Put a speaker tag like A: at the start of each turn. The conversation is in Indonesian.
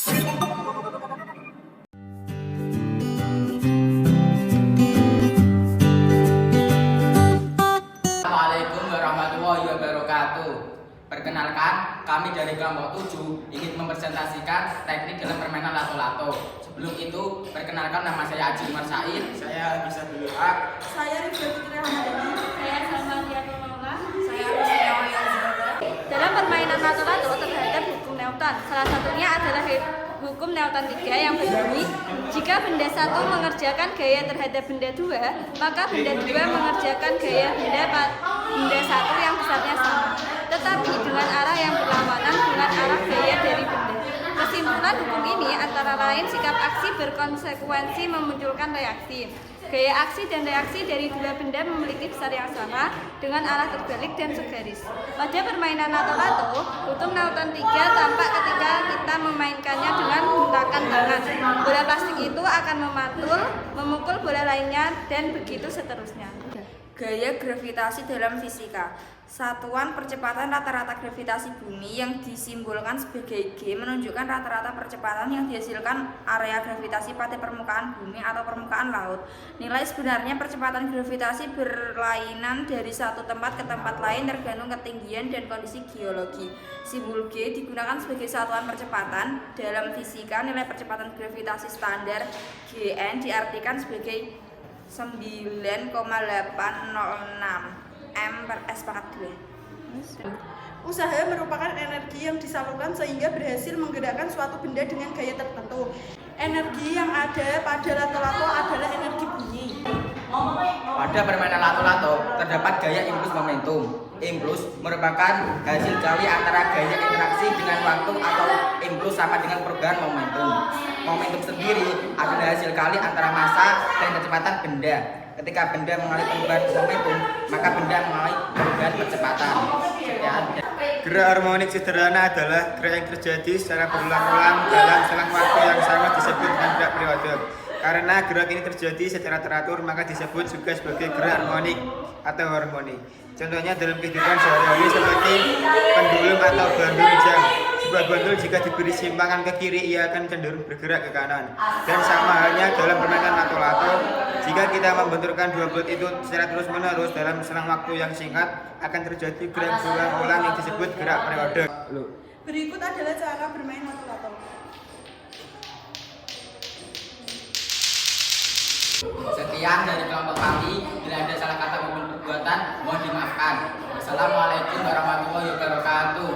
A: Assalamualaikum warahmatullahi wabarakatuh. Perkenalkan, kami dari kelompok 7 ingin mempresentasikan teknik dalam permainan lato-lato. Sebelum itu, perkenalkan nama saya Aji Umar Said.
B: Saya bisa dulu A.
C: Saya Rifda Fitri Ramadhani.
D: Saya Salma Diatul Maula.
C: Saya Rusmiyawati Azhara.
D: Dalam permainan lato-lato terhadap hukum Newton, salah satunya adalah hukum Newton 3 yang berbunyi, jika benda satu mengerjakan gaya terhadap benda 2, maka benda 2 mengerjakan gaya benda satu yang besarnya sama, tetapi dengan arah yang berlawanan dengan arah gaya dari benda. Kesimpulan hukum ini antara lain sikap aksi berkonsekuensi memunculkan reaksi. Gaya aksi dan reaksi dari dua benda memiliki besar yang sama dengan arah terbalik dan segaris. Pada permainan lato-lato, hukum Newton 3 tampak ketika kita memainkannya dengan hentakan tangan. Bola plastik itu akan memantul, memukul bola lainnya, dan begitu seterusnya.
C: Gaya gravitasi dalam fisika. Satuan percepatan rata-rata gravitasi bumi yang disimbolkan sebagai G menunjukkan rata-rata percepatan yang dihasilkan area gravitasi pada permukaan bumi atau permukaan laut. Nilai sebenarnya percepatan gravitasi berlainan dari satu tempat ke tempat lain tergantung ketinggian dan kondisi geologi. Simbol G digunakan sebagai satuan percepatan. Dalam fisika, nilai percepatan gravitasi standar Gn diartikan sebagai 9,806 M per S pangkat 2.
E: Usaha merupakan energi yang disalurkan sehingga berhasil menggerakkan suatu benda dengan gaya tertentu. Energi yang ada pada lato-lato adalah energi bunyi.
A: Pada permainan lato-lato terdapat gaya impuls momentum. Impuls merupakan hasil gawi antara gaya interaksi dengan waktu atau impuls sama dengan perubahan momentum. Momentum sendiri adalah hasil kali antara massa dan kecepatan benda. Ketika benda mengalami perubahan momentum, maka benda mengalami perubahan percepatan.
B: Gerak harmonik sederhana adalah gerak yang terjadi secara berulang-ulang dalam selang waktu yang sama disebut dengan gerak periode. Karena gerak ini terjadi secara teratur, maka disebut juga sebagai gerak harmonik atau harmoni. Contohnya dalam kehidupan sehari-hari seperti pendulum atau bandul jam. Sebuah bandul jika diberi simpangan ke kiri, ia akan cenderung bergerak ke kanan. Dan sama halnya dalam permainan lato-lato, jika kita membenturkan dua bulat itu secara terus-menerus dalam selang waktu yang singkat, akan terjadi gerak berulang-ulang yang disebut gerak periode.
E: Berikut adalah cara bermain lato-lato.
A: Sekian dari kelompok kami. Bila ada salah kata maupun perbuatan, mohon dimaafkan. Wassalamualaikum warahmatullahi wabarakatuh.